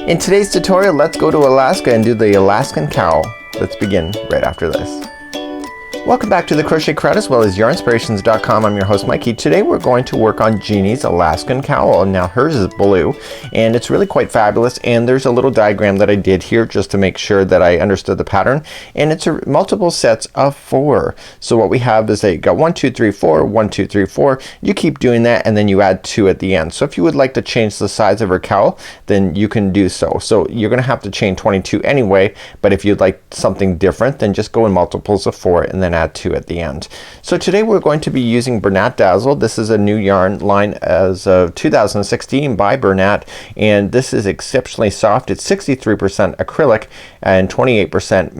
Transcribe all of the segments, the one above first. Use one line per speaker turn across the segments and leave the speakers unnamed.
In today's tutorial, let's go to Alaska and do the Alaskan cowl. Let's begin right after this. Welcome back to the Crochet Crowd as well as yarnspirations.com. I'm your host Mikey. Today we're going to work on Jeannie's Alaskan cowl. Now hers is blue and it's really quite fabulous, and there's a little diagram that I did here just to make sure that I understood the pattern, and it's multiple sets of 4. So what we have is you got 1 2 3 4, 1 2 3 4. You keep doing that and then you add 2 at the end. So if you would like to change the size of her cowl, then you can do so. So you're gonna have to chain 22 anyway, but if you'd like something different, then just go in multiples of 4 and then add 2 at the end. So today we're going to be using Bernat Dazzle. This is a new yarn line as of 2016 by Bernat, and this is exceptionally soft. It's 63% acrylic and 28%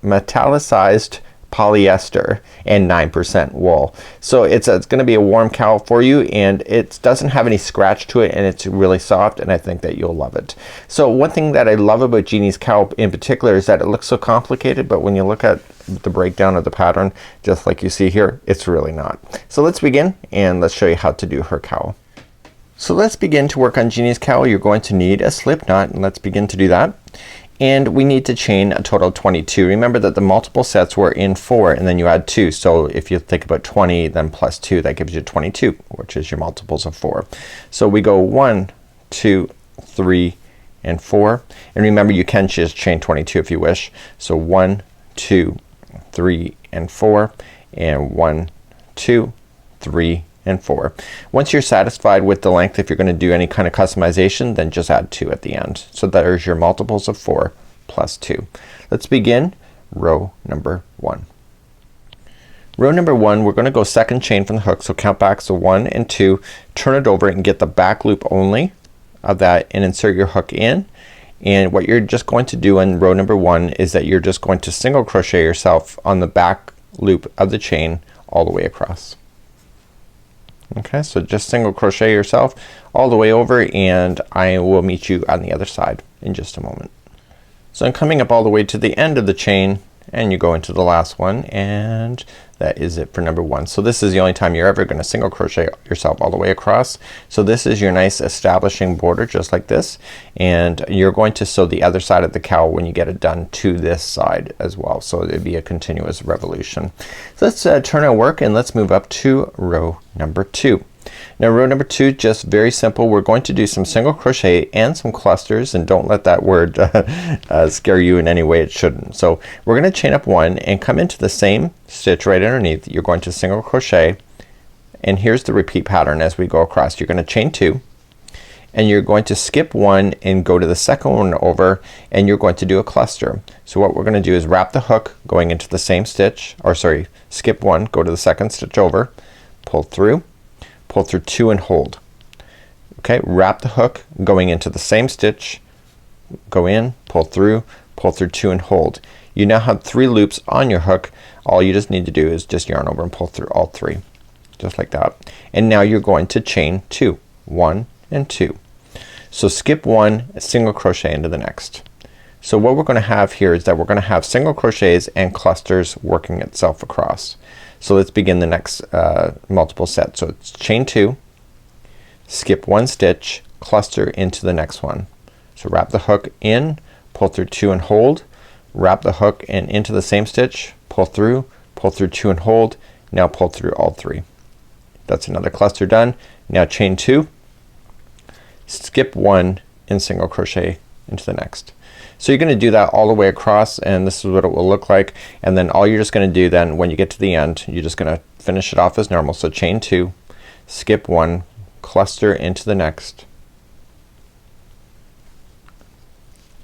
metallicized polyester and 9% wool. So it's going to be a warm cowl for you, and it doesn't have any scratch to it, and it's really soft, and I think that you'll love it. So one thing that I love about Jeannie's cowl in particular is that it looks so complicated, but when you look at the breakdown of the pattern, just like you see here, it's really not. So let's begin and let's show you how to do her cowl. So let's begin to work on Jeannie's cowl. You're going to need a slip knot, and let's begin to do that. And we need to chain a total of 22. Remember that the multiple sets were in 4 and then you add 2. So if you think about 20 then plus 2, that gives you 22, which is your multiples of 4. So we go 1 2 3 and 4, and remember you can just chain 22 if you wish. So 1 2 3 and 4, and 1 2 3 and 4. Once you're satisfied with the length, if you're going to do any kind of customization, then just add 2 at the end. So there's your multiples of 4 plus 2. Let's begin row number 1. Row number 1, we're going to go second chain from the hook. So count back, so 1 and 2, turn it over and get the back loop only of that and insert your hook in. And what you're just going to do in row number 1 is that you're just going to single crochet yourself on the back loop of the chain all the way across. Okay, so just single crochet yourself all the way over, and I will meet you on the other side in just a moment. So I'm coming up all the way to the end of the chain, and you go into the last one, and that is it for number 1. So this is the only time you're ever gonna single crochet yourself all the way across. So this is your nice establishing border just like this, and you're going to sew the other side of the cowl when you get it done to this side as well. So it'd be a continuous revolution. So let's turn our work and let's move up to row number 2. Now row number 2, just very simple. We're going to do some single crochet and some clusters, and don't let that word scare you in any way. It shouldn't. So we're gonna chain up 1 and come into the same stitch right underneath. You're going to single crochet, and here's the repeat pattern as we go across. You're gonna chain 2 and you're going to skip 1 and go to the second one over, and you're going to do a cluster. So what we're gonna do is wrap the hook going into the same stitch, or sorry, skip 1, go to the second stitch over, pull through 2 and hold. Okay, wrap the hook going into the same stitch, go in, pull through 2 and hold. You now have 3 loops on your hook. All you just need to do is just yarn over and pull through all 3 just like that. And now you're going to chain 2, 1 and 2. So skip 1, single crochet into the next. So what we're gonna have here is that we're gonna have single crochets and clusters working itself across. So let's begin the next multiple set. So it's chain 2, skip 1 stitch, cluster into the next one. So wrap the hook in, pull through 2 and hold, wrap the hook and into the same stitch, pull through 2 and hold, now pull through all 3. That's another cluster done. Now chain 2, skip 1 and single crochet into the next. So you're gonna do that all the way across, and this is what it will look like. And then all you're just gonna do then when you get to the end, you're just gonna finish it off as normal. So chain 2, skip 1, cluster into the next.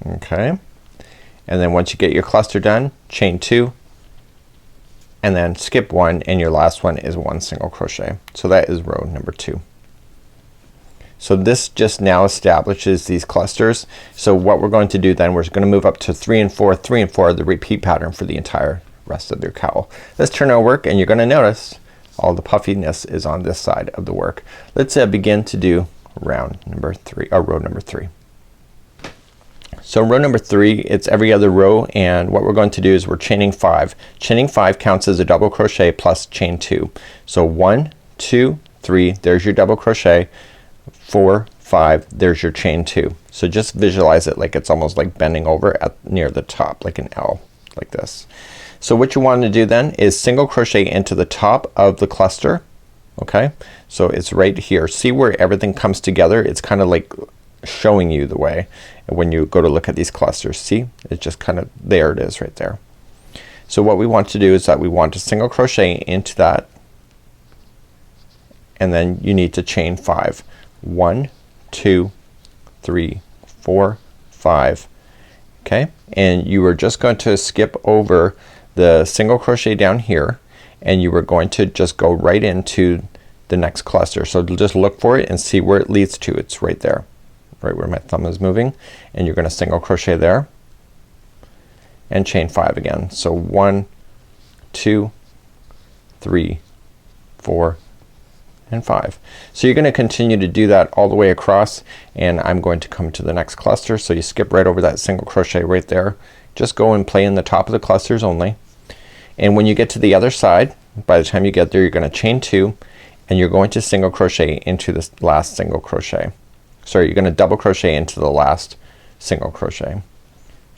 Okay, and then once you get your cluster done, chain 2 and then skip 1, and your last one is 1 single crochet. So that is row number 2. So this just now establishes these clusters. So what we're going to do then, we're going to move up to 3 and 4, 3 and 4, the repeat pattern for the entire rest of your cowl. Let's turn our work, and you're gonna notice all the puffiness is on this side of the work. Let's begin to do round number 3, or row number 3. So row number 3, it's every other row, and what we're going to do is we're chaining 5. Chaining 5 counts as a double crochet plus chain 2. So 1 2 3, there's your double crochet, 4 5, there's your chain 2. So just visualize it like it's almost like bending over at near the top, like an L, like this. So what you want to do then is single crochet into the top of the cluster. Okay, so it's right here. See where everything comes together? It's kind of like showing you the way. And when you go to look at these clusters, see, it's just kind of, there it is right there. So what we want to do is that we want to single crochet into that, and then you need to chain 5. 1, 2, 3, 4, 5. Okay, and you are just going to skip over the single crochet down here, and you are going to just go right into the next cluster. So just look for it and see where it leads to. It's right there, right where my thumb is moving, and you're gonna single crochet there and chain 5 again. So 1, 2, 3, 4, and 5. So you're gonna continue to do that all the way across, and I'm going to come to the next cluster. So you skip right over that single crochet right there. Just go and play in the top of the clusters only. And when you get to the other side, by the time you get there, you're gonna chain 2, and you're going to single crochet into this last single crochet. Sorry, you're gonna double crochet into the last single crochet.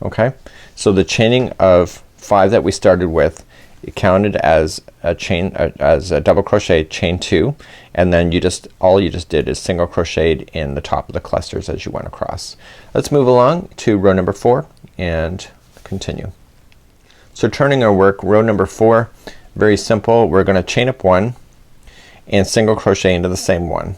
Okay, so the chaining of 5 that we started with, it counted as a chain, as a double crochet, chain 2, and then you just, all you just did is single crocheted in the top of the clusters as you went across. Let's move along to row number 4 and continue. So turning our work, row number 4, very simple. We're gonna chain up 1 and single crochet into the same one.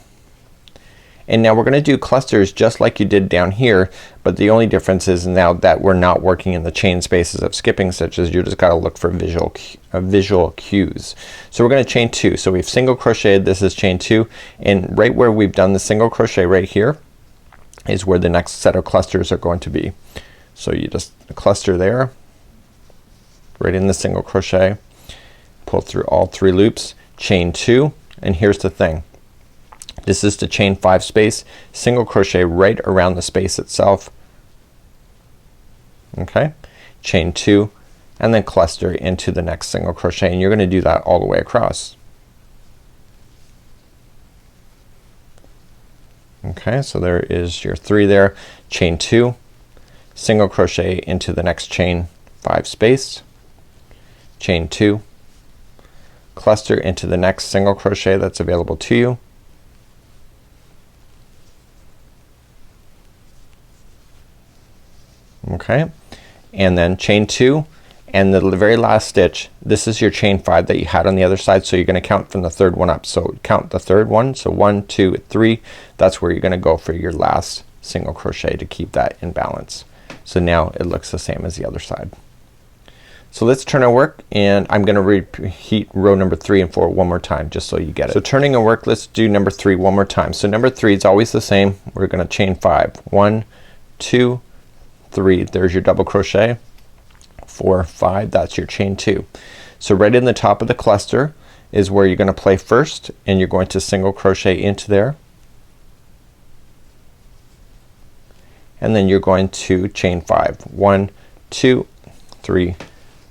And now we're gonna do clusters just like you did down here, but the only difference is now that we're not working in the chain spaces of skipping stitches. You just gotta look for visual cues. So we're gonna chain 2. So we've single crocheted, this is chain 2, and right where we've done the single crochet right here is where the next set of clusters are going to be. So you just cluster there, right in the single crochet, pull through all 3 loops, chain 2, and here's the thing. This is to chain 5 space, single crochet right around the space itself. Okay, chain 2, and then cluster into the next single crochet, and you're gonna do that all the way across. Okay, so there is your 3 there, chain 2, single crochet into the next chain 5 space, chain 2, cluster into the next single crochet that's available to you, okay, and then chain 2, and the very last stitch, this is your chain 5 that you had on the other side, so you're gonna count from the 3rd one up. So count the 3rd one, so 1, 2, 3, that's where you're gonna go for your last single crochet to keep that in balance. So now it looks the same as the other side. So let's turn our work, and I'm gonna repeat row number 3 and 4 one more time just so you get it. So turning our work, let's do number 3 one more time. So number 3 is always the same. We're gonna chain 5. 1, 2, 3, there's your double crochet, 4, 5, that's your chain 2. So right in the top of the cluster is where you're gonna play first, and you're going to single crochet into there, and then you're going to chain 5. 1, 2, 3,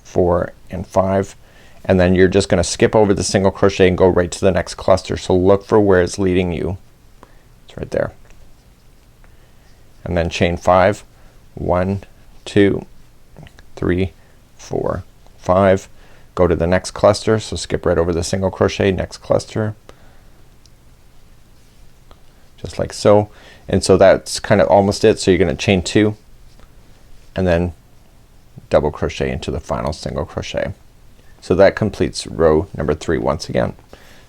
4, and 5, and then you're just gonna skip over the single crochet and go right to the next cluster. So look for where it's leading you. It's right there. And then chain 5. 1, 2, 3, 4, 5. Go to the next cluster, so skip right over the single crochet, next cluster, just like so. And so that's kind of almost it. So you're gonna chain 2 and then double crochet into the final single crochet. So that completes row number 3 once again.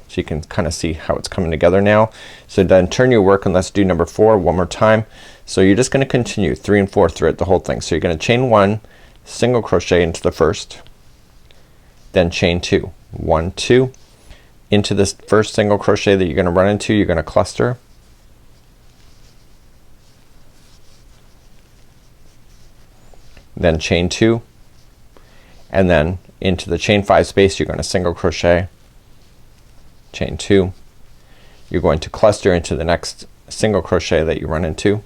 So you can kind of see how it's coming together now. So then turn your work and let's do number 4 one more time. So you're just gonna continue 3 and 4 throughout the whole thing. So you're gonna chain 1, single crochet into the first, then chain 2, 1, 2, into this first single crochet that you're gonna run into, you're gonna cluster, then chain 2, and then into the chain 5 space you're gonna single crochet, chain 2, you're going to cluster into the next single crochet that you run into.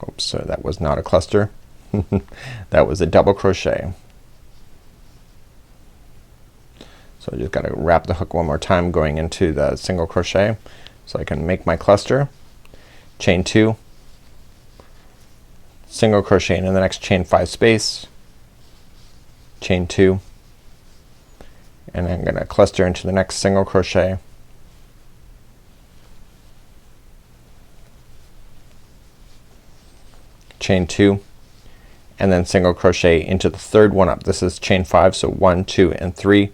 Oops, so that was not a cluster. That was a double crochet. So I just gotta wrap the hook one more time going into the single crochet so I can make my cluster. Chain 2, single crochet in the next chain 5 space, chain 2, and I'm gonna cluster into the next single crochet, chain 2, and then single crochet into the third one up. This is chain 5, so 1, 2, and 3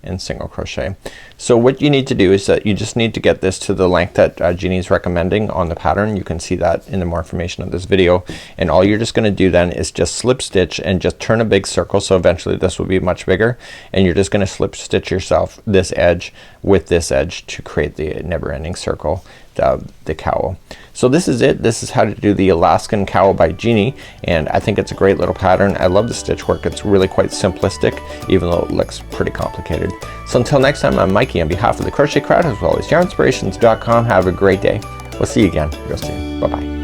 and single crochet. So what you need to do is that you just need to get this to the length that Jeannie is recommending on the pattern. You can see that in the more information of this video, and all you're just gonna do then is just slip stitch and just turn a big circle, so eventually this will be much bigger, and you're just gonna slip stitch yourself this edge with this edge to create the never-ending circle, the cowl. So this is it. This is how to do the Alaskan cowl by Jeannie, and I think it's a great little pattern. I love the stitch work. It's really quite simplistic even though it looks pretty complicated. So until next time, I'm Mikey on behalf of the Crochet Crowd as well as yarnspirations.com. Have a great day. We'll see you again real soon. Bye bye.